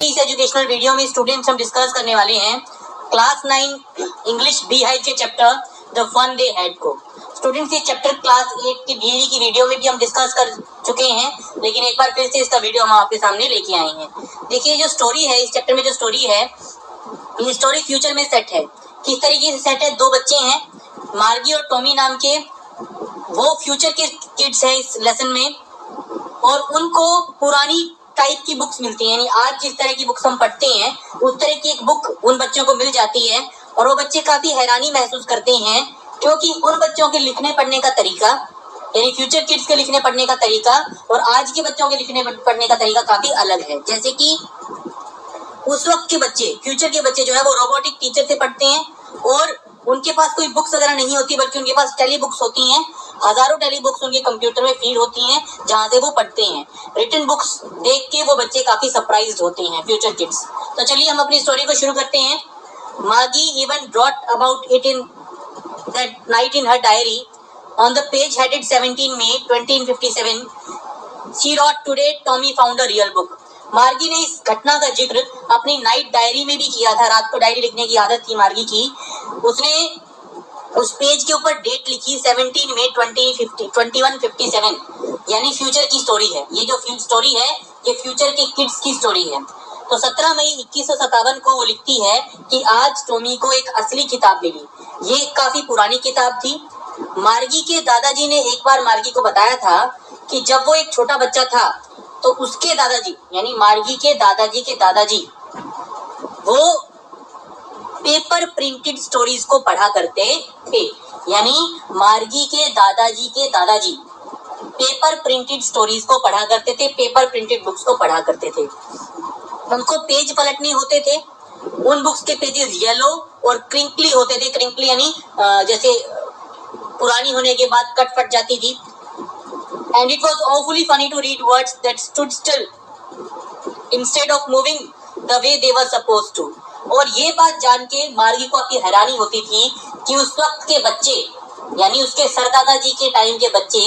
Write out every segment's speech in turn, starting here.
इस educational video में students हम डिस्कस करने वाले हैं क्लास 9 इंग्लिश बी हाइव के chapter the fun they had को। स्टूडेंट्स ये चैप्टर क्लास 8 की बीई की वीडियो में भी हम डिस्कस कर चुके हैं, लेकिन एक बार फिर से इसका वीडियो हम आपके सामने लेके आए हैं। देखिए जो स्टोरी है इस चैप्टर में, जो स्टोरी है ये स्टोरी फ्यूचर में सेट है। किस तरीके से सेट है? दो बच्चे हैं मार्गी और टॉमी नाम के, वो फ्यूचर के किड्स हैं इस लेसन में, और उनको पुरानी टाइप की बुक्स मिलती हैं, यानी आज जिस तरह की बुक्स हम पढ़ते हैं उस तरह की एक बुक उन बच्चों को मिल जाती है। और वो बच्चे काफी हैरानी महसूस करते हैं क्योंकि उन बच्चों के लिखने पढ़ने का तरीका, यानी फ्यूचर किड्स के लिखने पढ़ने का तरीका और आज के बच्चों के लिखने पढ़ने का तरीका काफी अलग है। जैसे कि उस वक्त के बच्चे, फ्यूचर के बच्चे जो है वो रोबोटिक टीचर से पढ़ते हैं और उनके पास कोई बुक्स वगैरह नहीं होती, बल्कि उनके पास टेली बुक्स होती हैं। हजारों टेली बुक्स उनके कंप्यूटर में फीड होती हैं जहां से वो पढ़ते हैं। रिटन बुक्स देख के वो बच्चे काफी सरप्राइज्ड होते हैं फ्यूचर किड्स। तो चलिए हम अपनी स्टोरी को शुरू करते हैं। मार्गी even wrote about it in that night in her diary. On the page headed 17 May 1957, she wrote, "Today Tommy found a real book." मार्गी ने इस घटना का जिक्र अपनी नाइट डायरी में भी किया था। रात को डायरी लिखने की आदत थी मार्गी की। उसने उस पेज के ऊपर डेट लिखी 17 मई 2157, यानी फ्यूचर की स्टोरी है। ये जो स्टोरी है ये फ्यूचर के किड्स की स्टोरी है। तो 17 मई 2157 को वो लिखती है कि आज टॉमी को एक असली किताब मिली। ये काफी पुरानी किताब थी। मार्गी के दादाजी ने एक बार मार्गी को बताया था कि जब वो एक छोटा बच्चा था तो उसके दादाजी, यानी मार्गी के दादाजी वो पेपर प्रिंटेड स्टोरीज को पढ़ा करते थे। यानी मार्गी के दादाजी पेपर प्रिंटेड स्टोरीज को पढ़ा करते थे, पेपर प्रिंटेड बुक्स को पढ़ा करते थे। उनको पेज पलटने होते थे। उन बुक्स के पेजेस येलो और क्रिंकली होते थे। क्रिंकली यानी जैसे पुरानी होने के बाद कट फट जाती थी। And it was awfully funny to read words that stood still instead of moving the way they were supposed to. और ये बात जान के मार्गी को अपनी हैरानी होती थी कि उस वक्त के बच्चे, यानी उसके सरदादाजी के टाइम के बच्चे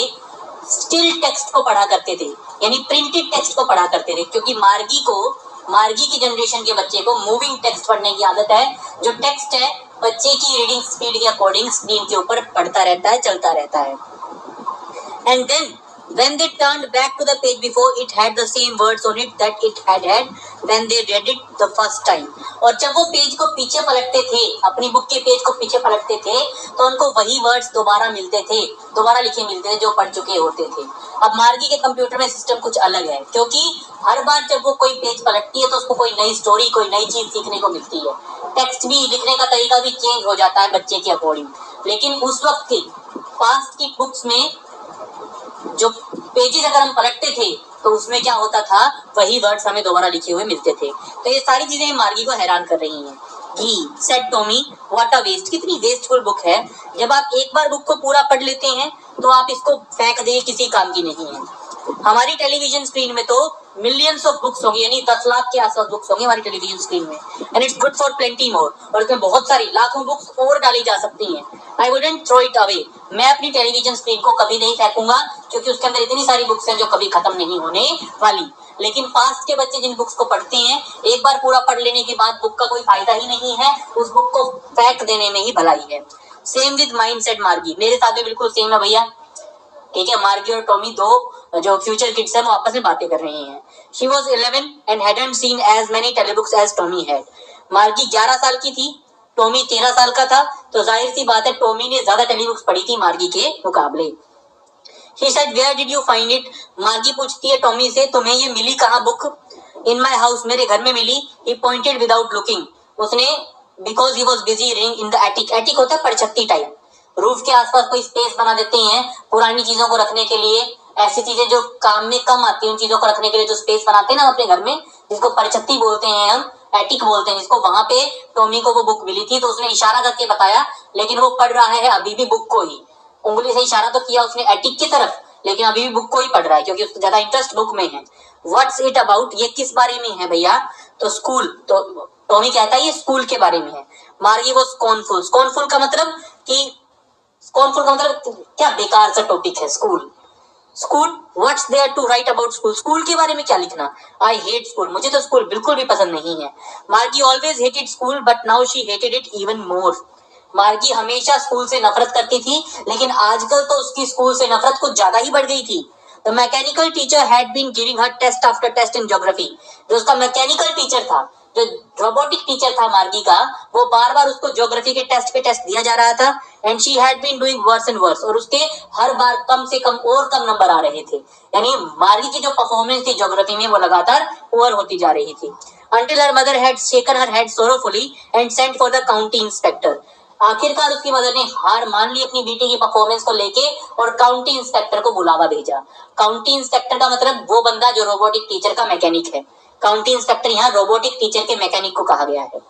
स्टिल टेक्स्ट को पढ़ा करते थे, यानी प्रिंटेड टेक्स्ट को पढ़ा करते थे। क्योंकि मार्गी की जनरेशन के बच्चे को मूविंग टेक्स्ट पढ़ने की आदत है। जो टेक्स्ट है बच्चे की रीडिंग स्पीड के अकॉर्डिंग स्क्रीन के ऊपर पढ़ता रहता है, चलता रहता है। And then when they turned back to the page before, it had the same words on it that it had when they read it the first time. और जब वो पेज को पीछे पलटते थे, अपनी बुक के पेज को पीछे पलटते थे, तो उनको वही वर्ड्स दोबारा मिलते थे, दोबारा लिखे मिलते थे जो पढ़ चुके होते थे। अब मार्गी के कंप्यूटर में सिस्टम कुछ अलग है, क्योंकि हर बार जब वो कोई पेज पलटती है तो उसको कोई नई स्टोरी, कोई नई चीज सीखने को मिलती है। टेक्स्ट भी, लिखने का तरीका भी चेंज हो जाता है बच्चे के अकॉर्डिंग। लेकिन उस वक्त की पास्ट की बुक्स में जो पेजेस अगर हम पलटते थे तो उसमें क्या होता था, वही वर्ड्स हमें दोबारा लिखे हुए मिलते थे। तो ये सारी चीजें मार्गी को हैरान कर रही हैं। He said Tommy, what a waste, कितनी वेस्टफुल बुक है। जब आप एक बार बुक को पूरा पढ़ लेते हैं तो आप इसको फेंक दें, किसी काम की नहीं है। हमारी टेलीविजन स्क्रीन में तो मिलियंस ऑफ बुक्स होंगी, यानी 10 लाख के आसपास बुक्स होंगी हमारी टेलीविजन स्क्रीन में। And it's good for plenty more, और इसमें बहुत सारी लाखों बुक्स और डाली जा सकती हैं। I wouldn't throw it away, मैं अपनी टेलीविजन स्क्रीन को कभी नहीं फेंकूंगा, क्योंकि उसके अंदर इतनी सारी बुक्स हैं जो कभी खत्म नहीं होने वाली। लेकिन पास्ट के बच्चे जिन बुक्स को पढ़ते हैं, एक बार पूरा पढ़ लेने के बाद बुक का कोई फायदा ही नहीं है, उस बुक को फेंक देने में ही भलाई है। सेम विद माइंड सेड मार्गी, मेरे साथ भी बिल्कुल सेम है भैया। ठीक है, मार्गी और टॉमी दो जो फ्यूचर किड्स हैं वो आपस में बातें कर रही हैं। She was 11 and hadn't seen as many telebooks as Tommy had. मार्गी 11 साल की थी, टॉमी 13 साल का था, तो जाहिर सी बात है टॉमी ने ज्यादा टेलीबुक्स पढ़ी थी मार्गी के मुकाबले। He said, "Where did you find it?" मार्गी पूछती है टॉमी से, तुम्हें ये मिली कहाँ बुक? In my house, मेरे घर में मिली। He pointed without looking. उसने because he was busy reading in the attic. Attic होता है परछत्ती टाइप, रूफ के आसपास कोई स्पेस बना देते हैं पुरानी चीजों को रखने के लिए। ऐसी चीजें जो काम में कम आती हैं उन चीजों को रखने के लिए जो स्पेस बनाते हैं ना अपने घर में, जिसको परछत्ती बोलते हैं हम, एटिक बोलते हैं जिसको, वहां पे टॉमी को वो बुक मिली थी। तो उसने इशारा करके बताया, लेकिन वो पढ़ रहा है अभी भी बुक को ही। उंगली से इशारा तो किया उसने एटिक की तरफ, लेकिन अभी भी बुक को ही पढ़ रहा है क्योंकि उसको ज्यादा इंटरेस्ट बुक में है। व्हाट्स इट अबाउट, ये किस बारे में है भैया? तो स्कूल, तो टॉमी कहता है ये स्कूल के बारे में है। मार्गी वो स्कॉर्नफुल, स्कॉर्नफुल का मतलब क्या बेकार सा टॉपिक है school. School, what's there to write about school, school के बारे में क्या लिखना, आई हेट स्कूल, मुझे तो स्कूल बिल्कुल भी पसंद नहीं है। मार्गी always hated school but now she hated it even more, मार्गी हमेशा स्कूल से नफरत करती थी, लेकिन आजकल तो उसकी स्कूल से नफरत कुछ ज्यादा ही बढ़ गई थी। The mechanical teacher had been giving her test after test in geography, जो उसका मैकेनिकल टीचर था, जो रोबोटिक टीचर था मार्गी का, वो बार बार उसको ज्योग्राफी के टेस्ट पे टेस्ट दिया जा रहा था। And she had been doing worse and worse, और उसके हर बार कम से कम और कम नंबर आ रहे थे, यानी मार्गी की जो परफॉर्मेंस थी ज्योग्राफी में वो लगातार पुअर होती जा रही थी। Until her mother had shaken her head sorrowfully and sent for the county inspector, आखिरकार उसकी मदर ने हार मान ली अपनी बेटी की परफॉर्मेंस को लेके और काउंटी इंस्पेक्टर को बुलावा भेजा। काउंटी इंस्पेक्टर का मतलब वो बंदा जो रोबोटिक टीचर का मैकेनिक है। काउंटी इंस्पेक्टर यहाँ रोबोटिक टीचर के मैकेनिक को कहा गया है।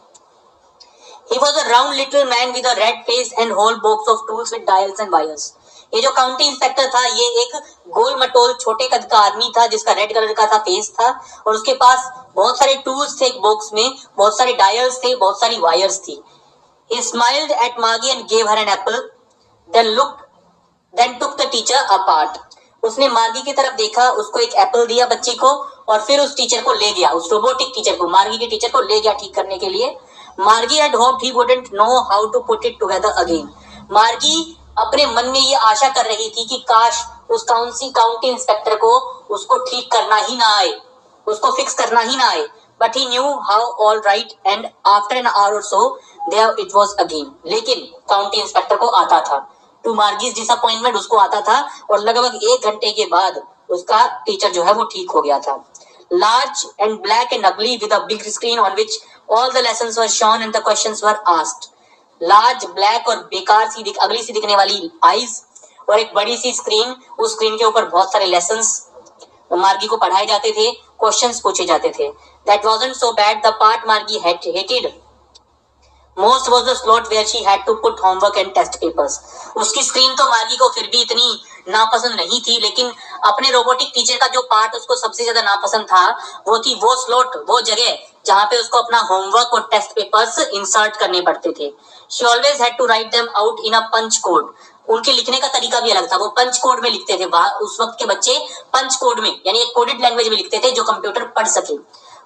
He was a round little man with a red face and whole box of tools with dials and wires. ये जो काउंटी इंस्पेक्टर था ये एक गोल मटोल छोटे कद का आदमी था जिसका रेड कलर का था फेस था, और उसके पास बहुत सारे टूल्स थे एक बॉक्स में, बहुत सारे डायल्स थे, बहुत सारी वायर्स थी। He smiled at Margie and gave her an apple, then took the teacher apart. उसने मार्गी की तरफ देखा, उसको एक एप्पल दिया बच्ची को, और फिर उस टीचर को ले गया, उस रोबोटिक टीचर को, मार्गी के टीचर को ले गया ठीक करने के लिए। मार्गी had hoped he wouldn't know how to put it together again. मार्गी अपने मन में ये आशा कर रही थी कि काश उस काउंटी इंस्पेक्टर को उसको ठीक करना ही ना आए, उसको फिक्स करना ही ना आए। But he knew how all right, and after an hour or so, there it was again. लेकिन काउंटी इंस्पेक्टर को आता था, टू मार्गीज डिसअपॉइंटमेंट उसको आता था, और लगभग 1 घंटे के बाद उसका टीचर जो है वो ठीक हो गया था। Large and black and ugly with a big screen on which all the lessons were shown and the questions were asked. Large black और बेकार सी अगली सी दिखने वाली आईज और एक बड़ी सी स्क्रीन, उस स्क्रीन के ऊपर बहुत सारे लेसन्स मार्गी को पढ़ाए जाते थे, क्वेश्चंस पूछे जाते थे। That wasn't so bad. The part Margie hated most was the slot where she had to put homework and test papers. उसकी स्क्रीन तो मार्गी को फिर भी इतनी नापसंद नहीं थी, लेकिन अपने रोबोटिक टीचर का जो पार्ट उसको सबसे ज्यादा नापसंद था वो थी वो स्लॉट, वो जगह जहाँ पे उसको अपना होमवर्क और टेस्ट पेपर्स इंसर्ट करने पड़ते थे। She always had to write them out in a punch code. उनके लिखने का तरीका भी अलग था, वो पंच कोड में लिखते थे। उस वक्त के बच्चे पंच कोड में यानी एक कोडेड लैंग्वेज में लिखते थे जो कंप्यूटर पढ़ सके,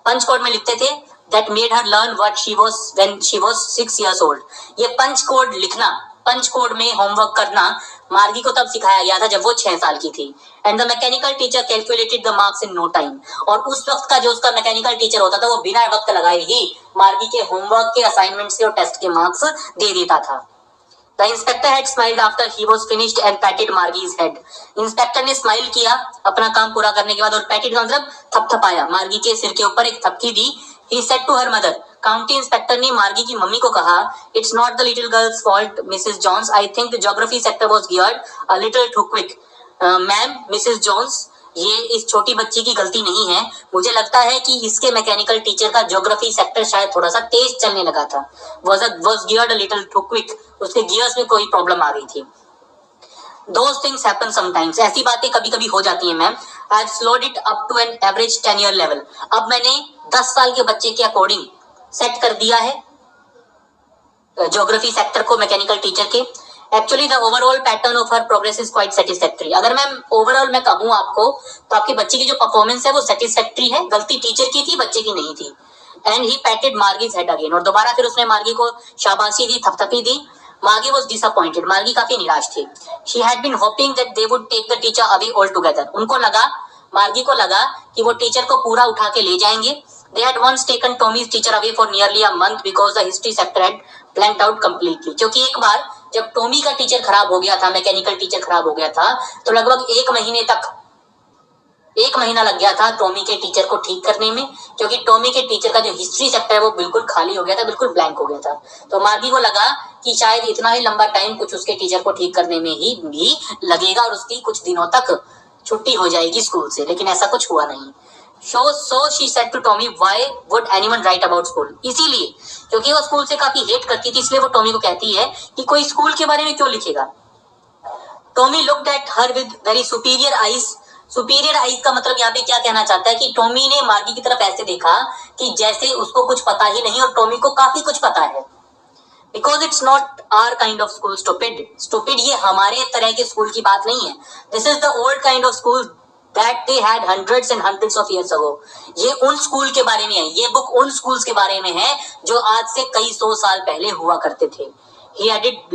पंच कोड में लिखते थे। That made her learn what she was when she was 6 years old. ये पंच कोड लिखना, पंच कोड में होमवर्क करना मार्गी को तब सिखाया गया था जब वो 6 साल की थी। And the mechanical teacher calculated the marks in no time, और उस वक्त का जो उसका मैकेनिकल टीचर होता था वो बिना वक्त लगाए ही मार्गी के होमवर्क के, असाइनमेंट्स के और टेस्ट के मार्क्स दे देता था। The inspector had smiled after he was finished and patted Margie's head. Inspector ने स्माइल किया अपना काम पूरा करने के बाद, और पैटेड का मतलब थपथपाया, मार्गी के सिर के ऊपर एक थपकी दी। He said to her mother, county inspector ने मार्गी की मम्मी को कहा, It's not the little girl's fault, Mrs. Jones. I think the geography sector was geared a little too quick. Ma'am, Mrs Jones, ये इस छोटी बच्ची की गलती नहीं है, मुझे लगता है कि इसके मैकेनिकल टीचर का ज्योग्राफी सेक्टर शायद थोड़ा सा तेज चलने लगा था। was geared a little too quick, उसके गियर्स में कोई प्रॉब्लम आ गई थी। Those things happen sometimes, ऐसी बातें कभी कभी हो जाती हैं ma'am. I've slowed it up to an average 10-year level. अब मैंने 10 साल के बच्चे के अकॉर्डिंग सेट कर दिया है ज्योग्राफी सेक्टर को मैकेनिकल टीचर के। Actually the overall pattern of her progress is quite satisfactory. अगर मैं ओवरऑल मैं कहूँ आपको तो आपकी बच्ची की जो परफॉर्मेंस है वो सेटिस्फैक्टरी है, गलती टीचर की थी, बच्चे की नहीं थी। And he patted Margie's head again, और दोबारा फिर उसने मार्गी को शाबाशी दी, थपथपी दी। मार्गी वाज डिसअपॉइंटेड, मार्गी काफी निराश थी। She had been hoping that they would take the teacher away all together, उनको लगा, मार्गी को लगा कि वो टीचर को पूरा उठा के ले जाएंगे। They had once taken Tommy's teacher away for nearly a month because the history sector had blanked out completely. क्योंकि एक बार जब टॉमी का टीचर खराब हो गया था, मैकेनिकल टीचर खराब हो गया था, तो लगभग 1 महीना लग गया था टॉमी के टीचर को ठीक करने में, क्योंकि टॉमी के टीचर का जो हिस्ट्री सेक्टर है वो बिल्कुल खाली हो गया था, बिल्कुल ब्लैंक हो गया था। तो मार्गी को लगा कि शायद इतना ही लंबा टाइम कुछ उसके टीचर को ठीक करने में ही भी लगेगा और उसकी कुछ दिनों तक छुट्टी हो जाएगी स्कूल से, लेकिन ऐसा कुछ हुआ नहीं। So she said to Tommy, why would anyone write about school? इसीलिए क्योंकि वो स्कूल से काफी हेट करती थी, इसलिए वो टॉमी को कहती है कि कोई स्कूल के बारे में क्यों लिखेगा। Tommy looked at her with very superior eyes. Superior eyes का मतलब यहाँ पे क्या कहना चाहता है कि टॉमी ने मार्गी की तरफ ऐसे देखा कि जैसे उसको कुछ पता ही नहीं और टॉमी को काफी कुछ पता है। Because it's not our kind of school. Stupid ये हमारे तरह के स्कूल की बात नहीं है. This is the old kind of school that they had hundreds and hundreds of years ago. ये उन स्कूल के बारे में है. ये बुक उन स्कूल्स के बारे में है जो आज से कई 100 साल पहले हुआ करते थे. He added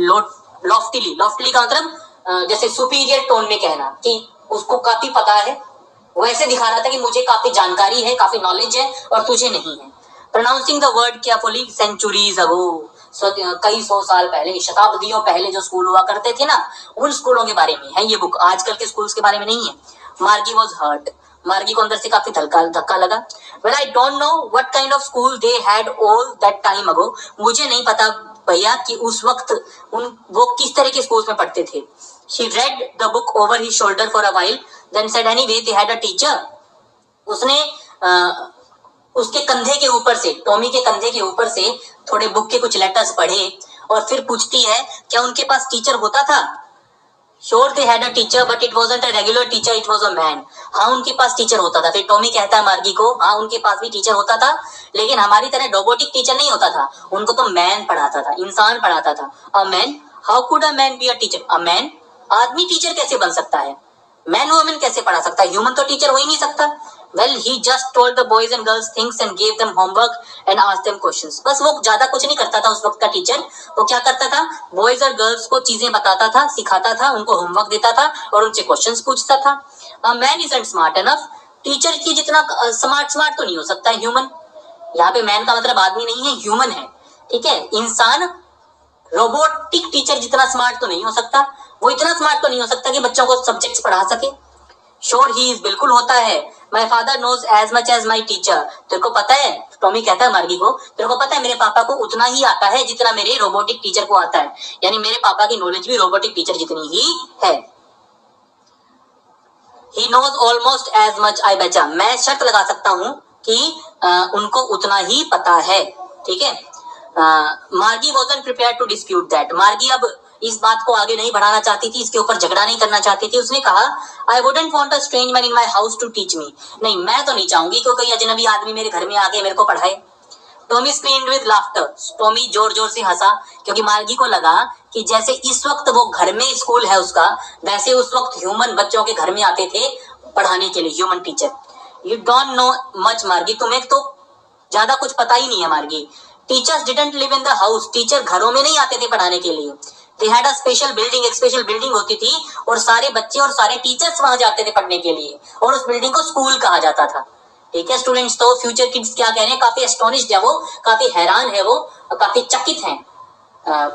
लॉफ्टली का मतलब जैसे सुपीरियर टोन में कहना कि उसको काफी पता है, वो ऐसे दिखा रहा था कि मुझे काफी जानकारी है, काफी नॉलेज है और तुझे नहीं है. Pronouncing the word carefully centuries ago. कई 100 साल पहले, शताब्दियों पहले जो स्कूल हुआ करते थे ना, उन स्कूलों के बारे में है ये बुक. आजकल के स्कूल्स के बारे में नहीं है. मार्गी वॉज हर्ट. मार्गी को अंदर से काफी धक्का लगा. Well I don't know what kind of school they had all that time ago. मुझे नहीं पता भैया कि उस वक्त वो किस तरह के स्कूल्स में पढ़ते थे. She read the book over his shoulder for a while, then said, anyway, they had a teacher. उसने उसके कंधे के ऊपर से, टॉमी के कंधे के ऊपर से थोड़े बुक के कुछ लेटर्स पढ़े और फिर पूछती है क्या उनके पास टीचर होता था. Sure they had a teacher, but it wasn't a regular teacher, it was a man. हाँ उनके पास टीचर होता था. फिर टॉमी कहता है मार्गी को, हाँ उनके पास भी टीचर होता था, लेकिन हमारी तरह रोबोटिक टीचर नहीं होता था. उनको तो मैन पढ़ाता था, इंसान पढ़ाता था. A man, how could a man be a teacher. A man, आदमी टीचर कैसे बन सकता है. मैन वुमेन कैसे पढ़ा सकता है. ह्यूमन तो टीचर हो ही नहीं सकता. Well, he just told the boys and girls things and gave them homework and asked them questions. बस वो ज्यादा कुछ नहीं करता था उस वक्त का टीचर. वो क्या करता था, बॉयज और गर्ल्स को चीजें बताता था, सिखाता था, उनको होमवर्क देता था और उनसे क्वेश्चंस पूछता था. Man isn't smart enough. Teacher की जितना स्मार्ट तो नहीं हो सकता ह्यूमन. यहाँ पे मैन का मतलब आदमी नहीं है, ह्यूमन है. ठीक है, इंसान. रोबोटिक टीचर जितना स्मार्ट तो नहीं हो सकता. वो इतना स्मार्ट तो नहीं हो सकता कि बच्चों को सब्जेक्ट्स पढ़ा सके. श्योर ही इज, बिल्कुल होता है. My father knows as much as my teacher. तेरे को पता है, टॉमी कहता है मार्गी को, तेरे को पता है मेरे पापा को उतना ही आता है जितना मेरे रोबोटिक टीचर को आता है. यानी मेरे पापा की नॉलेज भी रोबोटिक टीचर जितनी ही है. He knows almost as much I betcha. मैं शर्त लगा सकता हूँ कि उनको उतना ही पता है. ठीक है. Margie wasn't prepared to dispute that. Margie अब इस बात को आगे नहीं बढ़ाना चाहती थी, इसके ऊपर झगड़ा नहीं करना चाहती थी. उसने कहा, I wouldn't want a strange man in my house to teach me. नहीं, मैं तो नहीं चाहूंगी कि कोई अजनबी आदमी मेरे घर में आके मेरे को पढ़ाए. Tommy screamed with laughter. Tommy जोर जोर से हंसा क्योंकि मार्गी को लगा कि जैसे इस वक्त वो घर में स्कूल है उसका, वैसे उस वक्त ह्यूमन बच्चों के घर में आते थे पढ़ाने के लिए, human teacher. You don't know much मार्गी. तुम्हें तो ज्यादा कुछ पता ही नहीं है मार्गी. Teachers didn't live in the house. Teacher घरों में नहीं आते थे पढ़ाने के लिए. They had a special building. एक स्पेशल बिल्डिंग होती थी और सारे बच्चे और सारे टीचर्स वहां जाते थे पढ़ने के लिए और उस बिल्डिंग को स्कूल कहा जाता था. ठीक है स्टूडेंट्स, तो फ्यूचर किड्स क्या कह रहे हैं, काफी एस्टोनिश्ड है वो, काफी हैरान है वो, काफी चकित हैं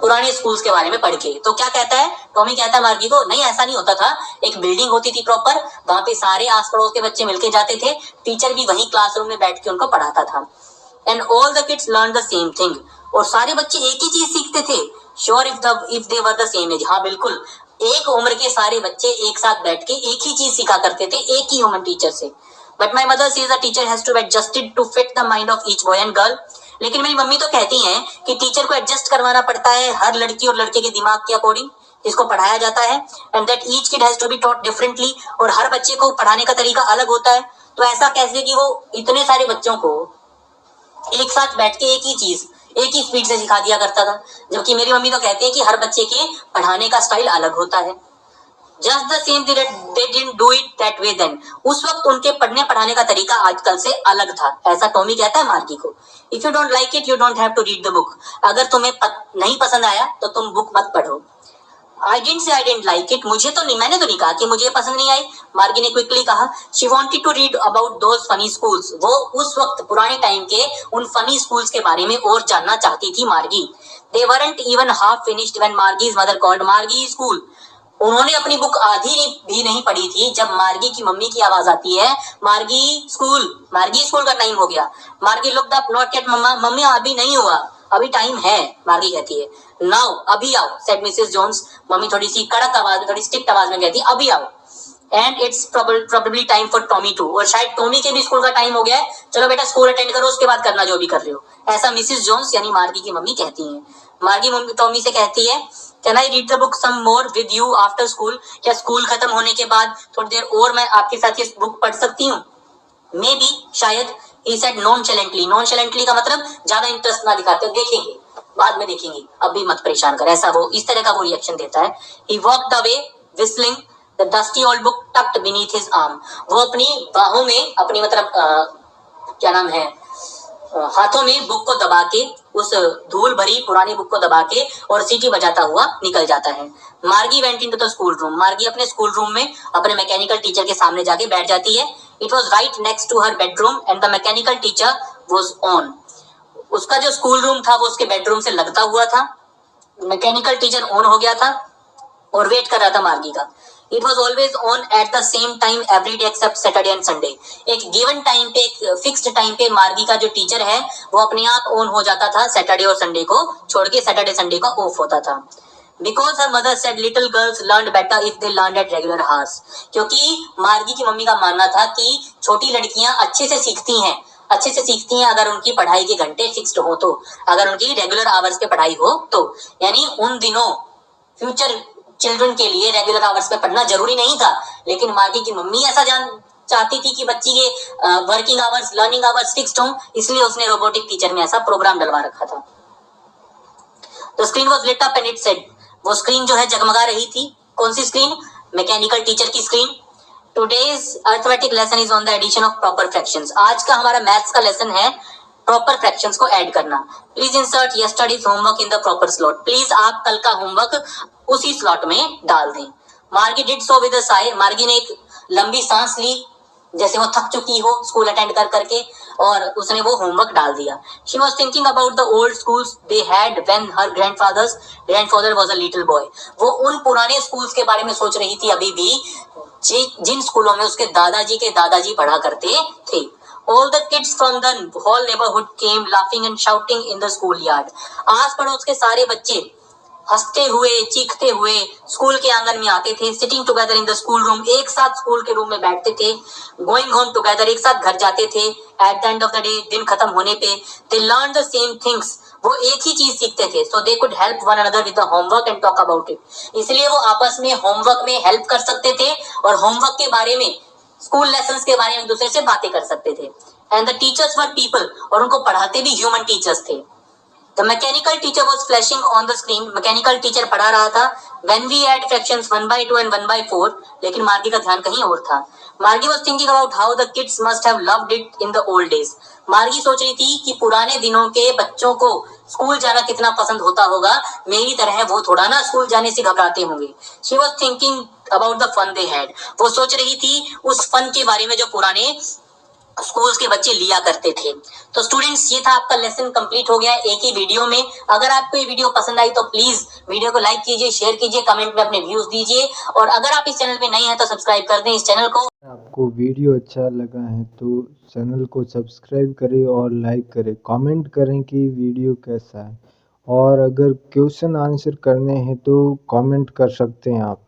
पुराने स्कूल्स के बारे में पढ़ के. तो क्या कहता है टॉमी, कहता है मार्गी को, नहीं ऐसा नहीं होता था. एक बिल्डिंग होती थी प्रॉपर, वहां पे सारे आस पड़ोस के बच्चे मिलके जाते थे, टीचर भी वहीं क्लासरूम में बैठ के उनको पढ़ाता था. And all the kids learn the same thing. और सारे बच्चे एक ही चीज सीखते थे. Sure if they were the same age. हाँ बिल्कुल, एक उम्र के सारे बच्चे एक साथ बैठ के एक ही चीज सीखा करते थे एक ही ह्यूमन टीचर से. But my mother says the teacher has to be adjusted to fit the mind of each boy and girl. लेकिन मेरी मम्मी तो कहती हैं कि टीचर को एडजस्ट करवाना पड़ता है हर लड़की और लड़के के दिमाग के अकॉर्डिंग जिसको पढ़ाया जाता है. And that each kid has to be taught differently. और हर बच्चे को पढ़ाने का तरीका अलग होता है. तो ऐसा कैसे कि वो इतने सारे बच्चों को एक साथ बैठ के एक ही चीज एक ही स्पीड से सिखा दिया करता था. जबकि मेरी मम्मी तो कहती है कि हर बच्चे के पढ़ाने का स्टाइल अलग होता है. Just the same they didn't do it that way then. उस वक्त उनके पढ़ने पढ़ाने का तरीका आजकल से अलग था. ऐसा टॉमी कहता है मार्गी को. If you don't like it you don't have to read the book. अगर तुम्हें नहीं पसंद आया तो तुम बुक मत पढ़ो. I didn't like it. मुझे तो नहीं, मैंने तो नहीं कहा कि मुझे पसंद नहीं आई. मार्गी ने क्विकली कहा. She wanted to read about those funny schools. वो उस वक्त पुराने टाइम के उन फनी स्कूल्स के बारे में और जानना चाहती थी मार्गी. They weren't even half finished when Margie's mother called Margie school. उन्होंने अपनी बुक आधी भी नहीं पढ़ी थी जब मार्गी की मम्मी की आवाज आती है, मार्गी स्कूल का टाइम हो गया. Margie looked up. Not yet mamma. Mummy अभी नहीं हुआ, अभी टाइम है. मार्गी कहती है. नाउ, अभी आओ, सेड मिसेस जोन्स. मम्मी थोड़ी सी कड़क आवाज में, थोड़ी स्ट्रिक्ट आवाज में कहती है अभी आओ. And it's probably time for Tommy too. और शायद टॉमी के भी स्कूल का टाइम हो गया है. चलो बेटा स्कूल अटेंड करो, उसके बाद करना जो भी कर रहे हो. ऐसा मिसेस जोन्स यानी मार्गी की मम्मी कहती हैं. मार्गी मम्मी टॉमी से कहती है, can I read the book some more with you after school. क्या स्कूल खत्म होने के बाद थोड़ी देर और मैं आपके साथ ये बुक पढ़ सकती हूँ. मे बी, शायद. He said nonchalantly. Nonchalantly का मतलब ज्यादा इंटरेस्ट ना दिखाते हो, देखेंगे. बाद में देखेंगे, अभी मत परेशान कर, ऐसा वो इस तरह का वो रिएक्शन देता है। He walked away whistling, the dusty old book tucked beneath his arm. वो अपनी बाहों में, अपनी मतलब क्या नाम है, हाथों में बुक को दबा के, उस धूल भरी पुरानी बुक को दबा के और सीटी बजाता हुआ निकल जाता है। मार्गी went into the school room. मार्गी अपने स्कूल रूम में अपने मैकेनिकल टीचर के सामने जाके बैठ जाती है। It was right next to her bedroom and the mechanical teacher was on. उसका जो स्कूल रूम था वो उसके बेडरूम से लगता हुआ था। मैकेनिकल टीचर ऑन हो गया था और वेट कर रहा था मार्गी का। It was always on at the same time every day except Saturday and Sunday. एक गिवन टाइम पे, एक फिक्स्ड टाइम पे मार्गी का जो टीचर है वो अपने आप ऑन हो जाता था, सैटरडे और संडे को छोड़ के। सैटरडे संडे का ऑफ होता था। Because her mother said little girls learn better if they learn at regular hours. क्योंकि मार्गी की मम्मी का मानना था कि छोटी लड़कियां अच्छे से सीखती हैं अगर उनकी पढ़ाई के घंटे फिक्स्ड हो तो, अगर उनकी रेगुलर आवर्स पे पढ़ाई हो तो। यानी उन दिनों फ्यूचर चिल्ड्रन के लिए रेगुलर आवर्स पे पढ़ना जरूरी नहीं था, लेकिन मार्गी की मम्मी ऐसा चाहती थी कि बच्ची के working hours, learning hours fixed हो, इसलिए उसने रोबोटिक टीचर में ऐसा प्रोग्राम डलवा रखा था। The screen was lit up and it said, वो स्क्रीन जो है जगमगा रही थी। कौन सी स्क्रीन? मैकेनिकल टीचर की screen. Today's arithmetic lesson is on the addition of proper fractions. आज का हमारा मैथ्स का लेसन है प्रॉपर फ्रैक्शंस को ऐड करना। Please insert yesterday's homework in the proper slot. Please आप कल का होमवर्क उसी स्लॉट में डाल दें। मार्गी did so with a Sai. मार्गी ने एक लंबी सांस ली, जैसे वो थक चुकी हो स्कूल अटेंड कर करके, और उसने वो होमवर्क डाल दिया। She was thinking about the old schools they had when her grandfather was a little boy. वो उन पुराने स्कूल्स के बारे में सोच रही थी अभी भी जिन स्कूलों में उसके दादाजी पढ़ा करते थे। All the kids from the whole neighborhood came laughing and shouting in the schoolyard. आस पड़ोस के सारे बच्चे हंसते हुए, चीखते हुए स्कूल के आंगन में आते थे। Sitting together in the school room, एक साथ स्कूल के रूम में बैठते थे। गोइंग होम टुगेदर, एक साथ घर जाते थे। At the end of the day, दिन खत्म होने पे, they learn the same things, वो एक ही चीज सीखते थे। So they could help one another with the homework and talk about it. इसलिए वो आपस में होमवर्क में हेल्प कर सकते थे और होमवर्क के बारे में, स्कूल लेसन्स के बारे में एक दूसरे से बातें कर सकते थे। And the teachers were people, और उनको पढ़ाते भी ह्यूमन टीचर्स थे। The mechanical teacher was flashing on the screen. Mechanical teacher पढ़ा रहा था when we add fractions 1/2 and 1/4, लेकिन मार्गी का ध्यान कहीं और था। मार्गी was thinking about how the kids must have loved it in the old days. मार्गी सोच रही थी कि पुराने दिनों के बच्चों को स्कूल जाना कितना पसंद होता होगा, मेरी तरह वो थोड़ा ना स्कूल जाने से घबराते होंगे। She was thinking about the fun they had. वो सोच रही थी उस फन के बारे में जो पुराने स्कूल्स के बच्चे लिया करते थे। तो स्टूडेंट्स, ये था आपका लेसन कंप्लीट हो गया एक ही वीडियो में। अगर आपको ये वीडियो पसंद आई तो प्लीज वीडियो को लाइक कीजिए, शेयर कीजिए, कमेंट में अपने व्यूज दीजिए, और अगर आप इस चैनल पे नए हैं तो सब्सक्राइब कर दें इस चैनल को। आपको वीडियो अच्छा लगा है तो चैनल को सब्सक्राइब करें और लाइक करें, कमेंट करें कि वीडियो कैसा है, और अगर क्वेश्चन आंसर करने हैं तो कमेंट कर सकते हैं आप।